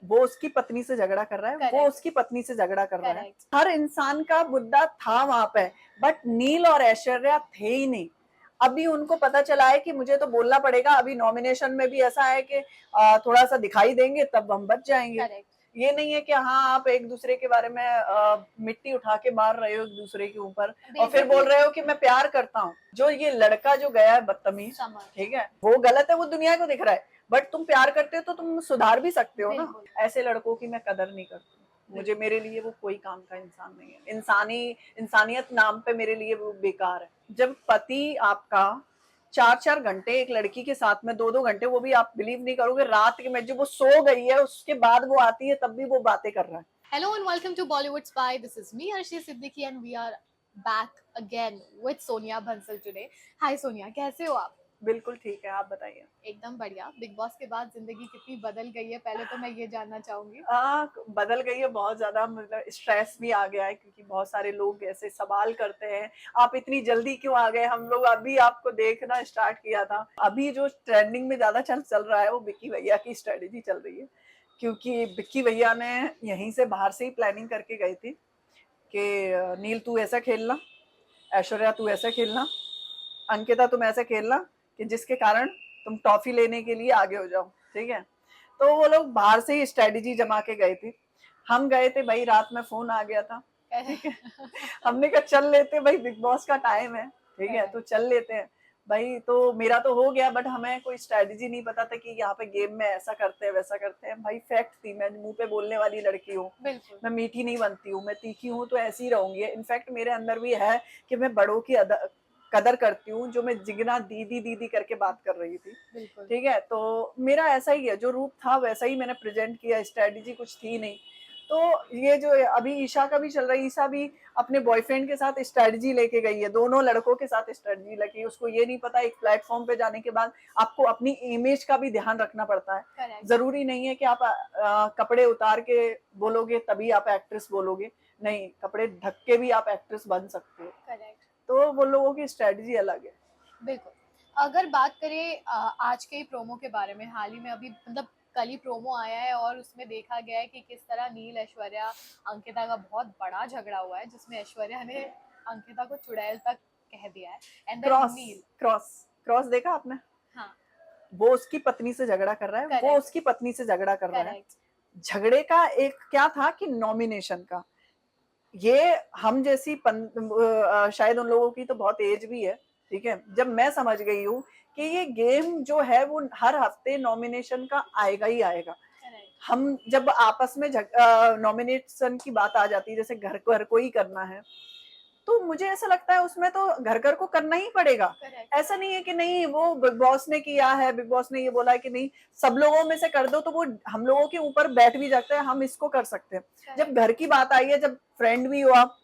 वो उसकी पत्नी से झगड़ा कर रहा है, वो करेक्ट उसकी पत्नी से झगड़ा कर रहा है। करेक्ट हर इंसान का मुद्दा था वहां पे, बट नील और ऐश्वर्या थे ही नहीं। अभी उनको पता चला है कि मुझे तो बोलना पड़ेगा। अभी नॉमिनेशन में भी ऐसा है कि थोड़ा सा दिखाई देंगे तब हम बच जाएंगे। करेक्ट ये नहीं है कि हाँ आप एक दूसरे के बारे में मिट्टी उठा के मार रहे हो एक दूसरे के ऊपर और फिर बोल बेसिकली रहे हो कि मैं प्यार करता हूँ। जो ये लड़का जो गया है बदतमीज, समझ ठीक है, वो गलत है, वो दुनिया को दिख रहा है, बट तुम प्यार करते हो तो तुम सुधार भी सकते हो ना। बिल्कुल ऐसे लड़कों की मैं कदर नहीं करती। मुझे, बिल्कुल मेरे लिए वो कोई काम का इंसान नहीं है। इंसानियत नाम पे मेरे लिए वो बेकार है। जब पति आपका 4-4 घंटे एक लड़की के साथ में, 2-2 घंटे, वो भी आप बिलीव नहीं करोगे रात के में, जब वो सो गई है उसके बाद वो आती है तब भी वो बातें कर रहा है। Hello and welcome to Bollywood Spy. This is me, Arshi Siddiqui, and we are back again with Sonia Bansal today. Hi Sonia, कैसे हो आप? बिल्कुल ठीक है, आप बताइए। एकदम बढ़िया। बिग बॉस के बाद जिंदगी कितनी बदल गई है, पहले तो मैं ये जानना चाहूंगी। बदल गई है बहुत ज्यादा। मतलब स्ट्रेस भी आ गया है क्योंकि बहुत सारे लोग ऐसे सवाल करते हैं, आप इतनी जल्दी क्यों आ गए, हम लोग अभी आपको देखना स्टार्ट किया था। अभी जो ट्रेंडिंग में ज्यादा चल रहा है वो विक्की भैया की स्ट्रेटेजी चल रही है। क्योंकि विक्की भैया ने यहीं से बाहर से ही प्लानिंग करके गए थे कि नील तू ऐसा खेलना, ऐश्वर्या तू ऐसा खेलना, अंकिता तुम ऐसा खेलना कि जिसके कारण तुम टॉफी लेने के लिए आगे हो जाओ, ठीक है। तो वो लोग बाहर से ही स्ट्रेटेजी जमा के गए थे। हम गए थे भाई, रात में फोन आ गया था, ठीक है। हमने कहा चल लेते भाई, बिग बॉस का टाइम है, ठीक है, तो करेक्ट चल लेते हैं भाई। तो मेरा तो हो गया, बट हमें कोई स्ट्रेटेजी नहीं पता था कि यहाँ पे गेम में ऐसा करते हैं वैसा करते हैं। भाई फैक्ट थी, मैं मुंह पे बोलने वाली लड़की हूँ, बिल्कुल मैं मीठी नहीं बनती हूँ, मैं तीखी हूँ तो ऐसी ही रहूंगी। इनफैक्ट मेरे अंदर भी है कि मैं बड़ों की कदर करती हूँ। जो मैं जिगना दीदी दीदी करके बात कर रही थी, बिल्कुल ठीक है, तो मेरा ऐसा ही है, जो रूप था वैसा ही मैंने प्रेजेंट किया, स्ट्रेटेजी कुछ थी नहीं। तो ये जो अभी ईशा का भी चल रहा है, ईशा भी अपने बॉयफ्रेंड के साथ स्ट्रेटजी लेके गई है, दोनों लड़कों के साथ स्ट्रेटजी लेके। उसको ये नहीं पता एक प्लेटफॉर्म पे जाने के बाद आपको अपनी इमेज का भी ध्यान रखना पड़ता है। करेक्ट जरूरी नहीं है कि आप कपड़े उतार के बोलोगे तभी आप एक्ट्रेस बोलोगे, नहीं, कपड़े ढक के भी आप एक्ट्रेस बन सकते हो। करेक्ट तो वो लोगों की स्ट्रेटजी अलग है। बिल्कुल। अगर बात करें आज के ही प्रोमो के बारे में, हाल ही में अभी मतलब कल ही प्रोमो आया है और उसमें देखा गया है कि किस तरह नील ऐश्वर्या अंकिता का बहुत बड़ा झगड़ा हुआ है, जिसमें ऐश्वर्या ने अंकिता को चुड़ैल तक कह दिया है। एंड देन क्रॉस नील, क्रॉस क्रॉस देखा आपने? हाँ वो उसकी पत्नी से झगड़ा कर रहा है, वो करेक्ट उसकी पत्नी से झगड़ा कर रहा है। करेक्ट झगड़े का एक क्या था कि नॉमिनेशन का, ये हम जैसी शायद उन लोगों की तो बहुत एज भी है, ठीक है, जब मैं समझ गई हूँ कि ये गेम जो है वो हर हफ्ते नॉमिनेशन का आएगा ही आएगा। करेक्ट हम जब आपस में नॉमिनेशन की बात आ जाती है, जैसे घर घर को ही करना है, तो मुझे ऐसा लगता है उसमें तो घर घर को करना ही पड़ेगा। करेक्ट ऐसा नहीं है कि नहीं वो बिग बॉस ने किया है, बिग बॉस ने ये बोला है कि नहीं सब लोगों में से कर दो, तो वो हम लोगों के ऊपर बैठ भी जाता है, हम इसको कर सकते हैं। जब करेक्ट घर की बात आई है, जब फ्रेंड भी हो आप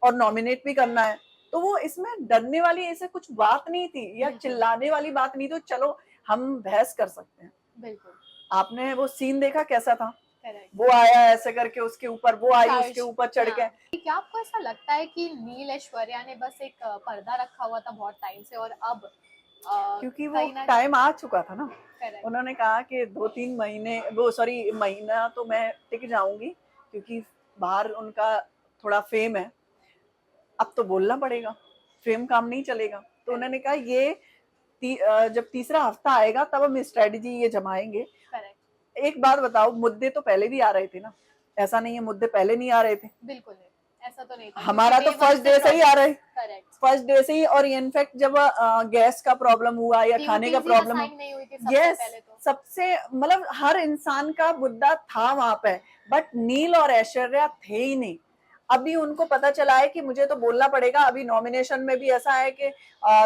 और नॉमिनेट भी करना है, तो वो इसमें डरने वाली ऐसे कुछ बात नहीं थी या बिल्कुल चिल्लाने वाली बात नहीं, तो चलो हम बहस कर सकते हैं। बिल्कुल आपने वो सीन देखा कैसा था? करेक्ट वो आया ऐसे करके उसके ऊपर, वो आई उसके चार्ज, ऊपर चढ़ हाँ। के। क्या आपको ऐसा लगता है कि नील ऐश्वर्या ने बस एक पर्दा रखा हुआ था बहुत टाइम से, और अब क्योंकि वो कहीं ना टाइम आ चुका था ना। करेक्ट उन्होंने कहा कि 2-3 महीने, वो सॉरी महीना तो मैं टिक जाऊंगी, क्योंकि बाहर उनका थोड़ा फेम है, अब तो बोलना पड़ेगा, फेम काम नहीं चलेगा। तो करेक्ट उन्होंने कहा ये जब तीसरा हफ्ता आएगा तब हम स्ट्रेटजी ये जमाएंगे। करेक्ट एक बात बताओ, मुद्दे तो पहले भी आ रहे थे ना, ऐसा नहीं है मुद्दे पहले नहीं आ रहे थे। बिल्कुल नहीं, ऐसा तो नहीं था क्योंकि हमारा तो डे वन फर्स्ट से डे से ही आ रहा है, प्रॉब्लम्स। करेक्ट, फर्स्ट डे से ही। और इनफैक्ट जब गैस का प्रॉब्लम हुआ या खाने का ड्यूटीज ही प्रॉब्लम, असाइन नहीं हुई थी सबसे यस, पहले तो। सबसे मतलब हर इंसान का मुद्दा था वहां पे, बट नील और ऐश्वर्या थे ही नहीं। अभी उनको पता चला है कि मुझे तो बोलना पड़ेगा। अभी नॉमिनेशन में भी ऐसा है कि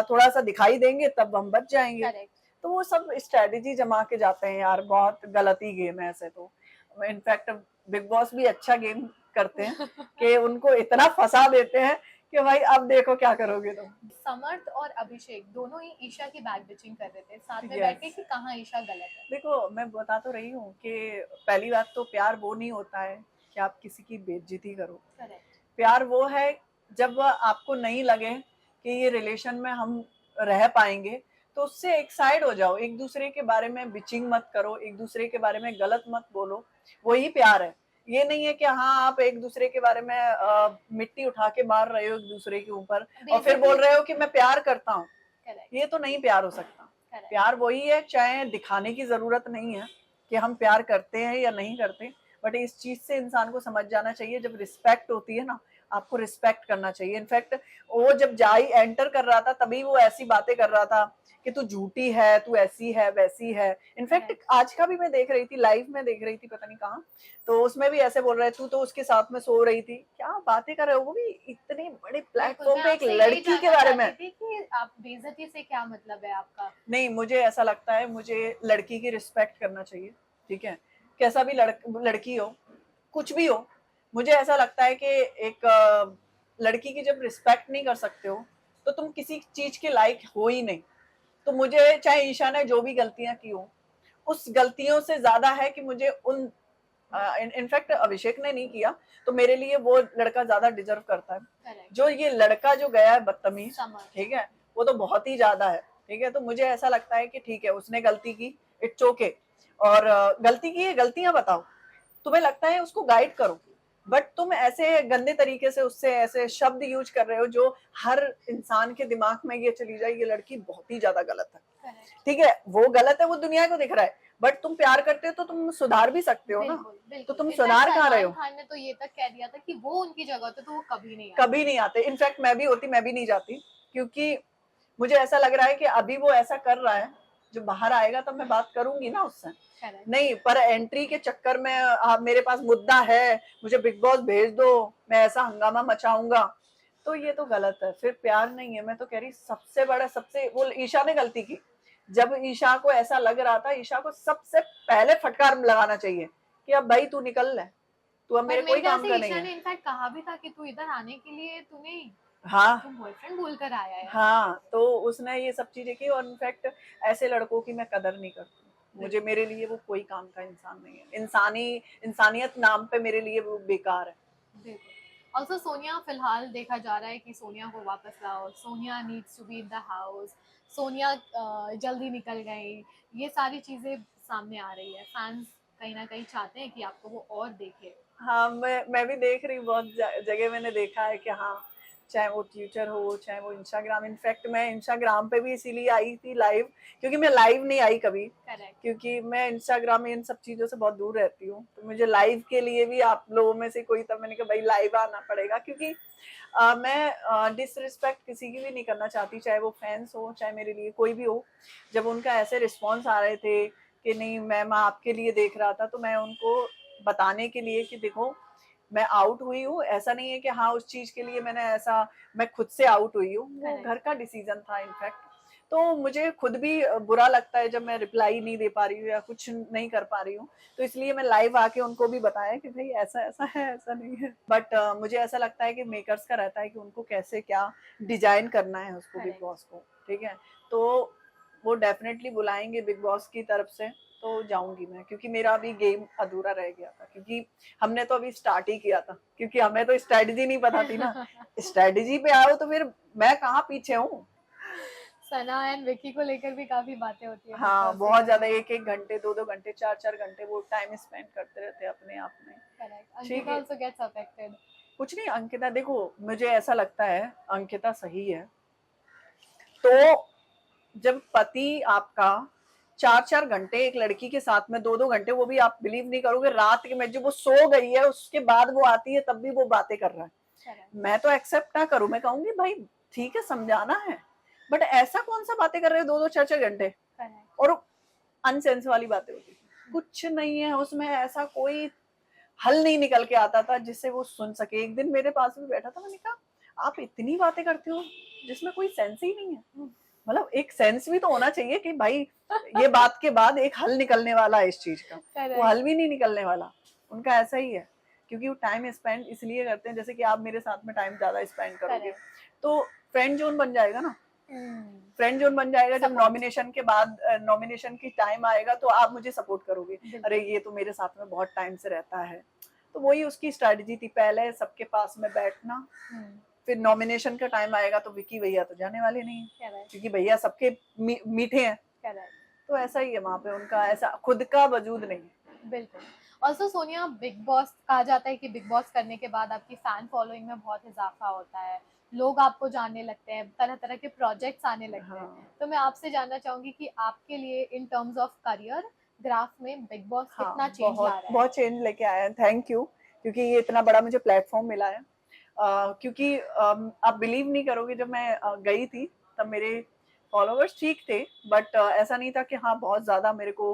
थोड़ा सा दिखाई देंगे तब हम बच जाएंगे। करेक्ट तो वो सब स्ट्रेटेजी जमा के जाते हैं यार, बहुत गलत ही गेम है ऐसे तो। इनफैक्ट बिग बॉस भी अच्छा गेम करते हैं कि उनको इतना फंसा देते हैं कि भाई अब देखो क्या करोगे तुम। समर्थ और अभिषेक दोनों ही ईशा की बैक बिचिंग कर रहे थे साथ में बैठ के यस, कि कहाँ ईशा गलत है। देखो मैं बता तो रही हूँ कि पहली बात तो प्यार वो नहीं होता है कि आप किसी की बेइज्जती करो। करेक्ट प्यार वो है जब आपको नहीं लगे कि ये रिलेशन में हम रह पाएंगे, तो उससे एक साइड हो जाओ, एक दूसरे के बारे में बिचिंग मत करो, एक दूसरे के बारे में गलत मत बोलो, वही प्यार है। ये नहीं है कि हाँ आप एक दूसरे के बारे में मिट्टी उठा के मार रहे हो एक दूसरे के ऊपर और फिर बोल रहे हो कि मैं प्यार करता हूँ। ये तो नहीं प्यार हो सकता। प्यार वही है, चाहे दिखाने की जरूरत नहीं है कि हम प्यार करते हैं या नहीं करते, बट इस चीज से इंसान को समझ जाना चाहिए, जब रिस्पेक्ट होती है ना, आपको रिस्पेक्ट करना चाहिए। इनफैक्ट वो जब जाई एंटर कर रहा था तभी वो ऐसी बातें कर रहा था कि तू झूठी है, तू ऐसी है वैसी है। इनफैक्ट आज का भी मैं देख रही थी, लाइव में देख रही थी, पता नहीं कहाँ, तो उसमें भी ऐसे बोल रहे तू तो उसके साथ में सो रही थी। क्या बातें कर रहे हो, वो भी इतने बड़े प्लेटफॉर्म पे एक लड़की के बारे में। कि आप बेइज्जती से क्या मतलब है आपका? नहीं, मुझे ऐसा लगता है, मुझे लड़की की रिस्पेक्ट करना चाहिए, ठीक है, कैसा भी लड़की हो, कुछ भी हो। मुझे ऐसा लगता है कि एक लड़की की जब रिस्पेक्ट नहीं कर सकते हो तो तुम किसी चीज के लायक हो ही नहीं। तो मुझे चाहे ईशा ने जो भी गलतियां की हो, उस गलतियों से ज्यादा है कि मुझे उन इनफैक्ट अभिषेक ने नहीं किया तो मेरे लिए वो लड़का ज्यादा डिजर्व करता है। जो ये लड़का जो गया है बदतमीज, ठीक है, वो तो बहुत ही ज्यादा है, ठीक है। तो मुझे ऐसा लगता है कि ठीक है उसने गलती की, इट्स ओके, और गलती की है, गलतियां बताओ, तुम्हें लगता है उसको गाइड करो, बट तुम ऐसे गंदे तरीके से उससे ऐसे शब्द यूज कर रहे हो जो हर इंसान के दिमाग में ये चली जाए ये लड़की बहुत ही ज्यादा गलत है, ठीक है। वो गलत है, वो दुनिया को दिख रहा है, बट तुम प्यार करते हो तो तुम सुधार भी सकते हो ना। तो तुम सुधार कहाँ रहे हो? सलमान खान ने तो ये तक कह दिया था कि वो उनकी जगह होते तो वो कभी नहीं आते। इनफैक्ट मैं भी होती, मैं भी नहीं जाती, क्योंकि मुझे ऐसा लग रहा है कि अभी वो ऐसा कर रहा है, जो बाहर आएगा तब मैं बात करूंगी ना उससे। नहीं, पर एंट्री के चक्कर में मेरे पास मुद्दा है, मुझे बिग बॉस भेज दो, मैं ऐसा हंगामा मचाऊंगा, तो ये तो गलत है, फिर प्यार नहीं है। मैं तो कह रही सबसे बड़ा, सबसे वो ईशा ने गलती की। जब ईशा को ऐसा लग रहा था, ईशा को सबसे पहले फटकार लगाना चाहिए कि अब भाई तू निकल ले, तू अब मेरे कोई काम का नहीं है। इनफैक्ट कहा भी था कि तू इधर आने के लिए तूने हाँ तुम बॉयफ्रेंड बोलकर आया है। हाँ, तो उसने ये सब चीजें की, और इनफैक्ट ऐसे लड़कों की मैं कदर नहीं करती। मुझे, मेरे लिए वो कोई काम का इंसान नहीं है, इंसानियत नाम पे मेरे लिए वो बेकार है। बिल्कुल। ऑल्सो सोनिया, फिलहाल देखा जा रहा है कि सोनिया को वापस लाओ, Sonia needs to be in the house, Sonia जल्दी निकल गई, ये सारी चीजें सामने आ रही है। फैंस कहीं ना कहीं चाहते हैं कि आपको वो और देखे। हाँ, मैं भी देख रही हूँ, बहुत जगह मैंने देखा है कि हाँ, चाहे वो ट्विटर हो, चाहे वो इंस्टाग्राम। इनफैक्ट मैं इंस्टाग्राम पे भी इसीलिए आई थी लाइव, क्योंकि मैं लाइव नहीं आई कभी, क्योंकि मैं इंस्टाग्राम में इन सब चीजों से बहुत दूर रहती हूँ। तो मुझे लाइव के लिए भी आप लोगों में से कोई, तब मैंने कहा भाई लाइव आना पड़ेगा, क्योंकि मैं डिसरिस्पेक्ट किसी की भी नहीं करना चाहती, चाहे वो फैंस हो, चाहे मेरे लिए कोई भी हो। जब उनका ऐसे रिस्पॉन्स आ रहे थे कि नहीं मैम आपके लिए देख रहा था, तो मैं उनको बताने के लिए कि देखो मैं आउट हुई हूँ, ऐसा नहीं है कि हाँ उस चीज के लिए मैंने ऐसा, मैं खुद से आउट हुई हूँ, वो घर का डिसीजन था इनफैक्ट। तो मुझे खुद भी बुरा लगता है जब मैं रिप्लाई नहीं दे पा रही हूँ या कुछ नहीं कर पा रही हूँ, तो इसलिए मैं लाइव आके उनको भी बताया कि भाई ऐसा ऐसा है, ऐसा नहीं है। बट मुझे ऐसा लगता है कि मेकर्स का रहता है कि उनको कैसे क्या डिजाइन करना है उसको, बिग बॉस को, ठीक है। तो वो डेफिनेटली बुलाएंगे बिग बॉस की तरफ से, तो जाऊंगी मैं, क्योंकि मेरा अभी गेम अधूरा रह गया था, क्योंकि हमने तो अभी स्टार्ट ही किया था, क्योंकि हमें तो स्ट्रेटजी नहीं पता थी ना। स्ट्रेटजी पे आओ तो फिर मैं कहाँ पीछे हूँ। सना एंड विकी को लेकर भी काफी बातें होती है। हाँ, बहुत ज्यादा, 1-1 घंटे, 2-2 घंटे, 4-4 घंटे वो टाइम स्पेंड करते रहते हैं अपने आप में। Ankita also gets affected. कुछ नहीं, अंकिता देखो, मुझे ऐसा लगता है अंकिता सही है। तो जब पति आपका 4-4 घंटे एक लड़की के साथ में, 2-2 घंटे, वो भी आप बिलीव नहीं करोगे रात के में, जब वो सो गई है उसके बाद वो आती है तब भी वो बातें कर रहा है, मैं तो एक्सेप्ट ना करूं, मैं कहूंगी भाई ठीक है समझाना है, बट ऐसा कौन सा बातें कर रहे हो 2-2 4-4 घंटे, और अनसेंस वाली बातें होती, कुछ नहीं है उसमें, ऐसा कोई हल नहीं निकल के आता था जिससे वो सुन सके। एक दिन मेरे पास भी बैठा था, मैंने कहा आप इतनी बातें करते हो जिसमें कोई सेंस ही नहीं है, मतलब एक सेंस भी तो होना चाहिए कि भाई ये बात के बाद एक हल निकलने वाला है इस चीज का, वो हल भी नहीं निकलने वाला उनका, ऐसा ही है। क्योंकि वो टाइम स्पेंड इसलिए करते हैं, जैसे कि आप मेरे साथ में टाइम ज्यादा स्पेंड करोगे तो फ्रेंड जोन बन जाएगा ना, फ्रेंड जोन बन जाएगा। जब नॉमिनेशन के बाद, नॉमिनेशन की टाइम आएगा तो आप मुझे सपोर्ट करोगे, अरे ये तो मेरे साथ में बहुत टाइम से रहता है। तो वही उसकी स्ट्रेटजी थी, पहले सबके पास में बैठना, फिर नॉमिनेशन का टाइम आएगा तो विकी भैया तो जाने वाले नहीं है, Correct, क्योंकि भैया सबके मीठे हैं। correct. तो ऐसा ही है वहां पे, उनका ऐसा खुद का वजूद नहीं है। बिल्कुल। ऑल्सो सोनिया, बिग बॉस कहा जाता है कि बिग बॉस करने के बाद आपकी फैन फॉलोइंग में बहुत इजाफा होता है, लोग आपको जानने लगते हैं, तरह तरह के प्रोजेक्ट्स आने लगते हैं। हाँ तो मैं आपसे जानना चाहूंगी कि आपके लिए in terms of career graph में बिग बॉस हाँ, कितना चेंज ला बहुत रहा है? बहुत चेंज लेके आए हैं, थैंक यू, क्योंकि ये इतना बड़ा मुझे प्लेटफॉर्म मिला है। क्योंकि आप बिलीव नहीं करोगे, जब मैं गई थी तब मेरे फॉलोअर्स ठीक थे, बट ऐसा नहीं था कि हाँ बहुत ज्यादा मेरे को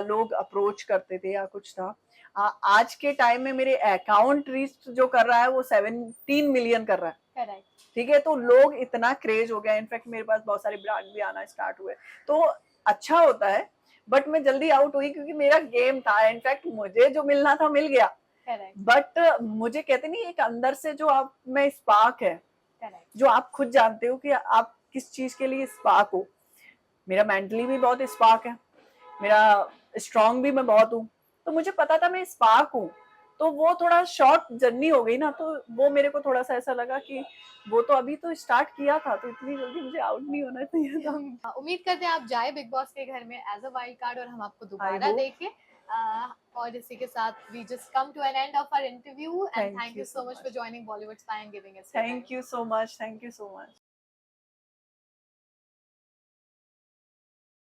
लोग अप्रोच करते थे या कुछ था। आज के टाइम में मेरे अकाउंट रीच जो कर रहा है वो 17 मिलियन कर रहा है। करेक्ट। ठीक है, तो लोग इतना क्रेज हो गया, इनफैक्ट मेरे पास बहुत सारे ब्रांड भी आना स्टार्ट हुए, तो अच्छा होता है। बट मैं जल्दी आउट हुई क्योंकि मेरा गेम था, इनफैक्ट मुझे जो मिलना था मिल गया। करेक्ट, बट मुझे कहते नहीं, एक अंदर से जो आप में स्पार्क है, करेक्ट। जो आप खुद जानते हो कि आप किस चीज के लिए स्पार्क हो। मेरा मेंटली भी बहुत स्पार्क है, मेरा स्ट्रांग भी मैं बहुत हूँ, तो मुझे पता था मैं स्पार्क हूँ। तो वो थोड़ा शॉर्ट जर्नी हो गई ना, तो वो मेरे को थोड़ा सा ऐसा लगा कि वो तो अभी तो स्टार्ट किया था, तो इतनी जल्दी मुझे आउट नहीं होना चाहिए था। उम्मीद करते हैं आप जाए बिग बॉस के घर में एज अ वाइल्ड कार्ड और हम आपको I दोबारा hope. देखें। और इसी के साथ we just come to an end of our interview and Thank thank you you so so much much. For joining Bollywood spy and giving us your time. Thank you so much. Thank you so much.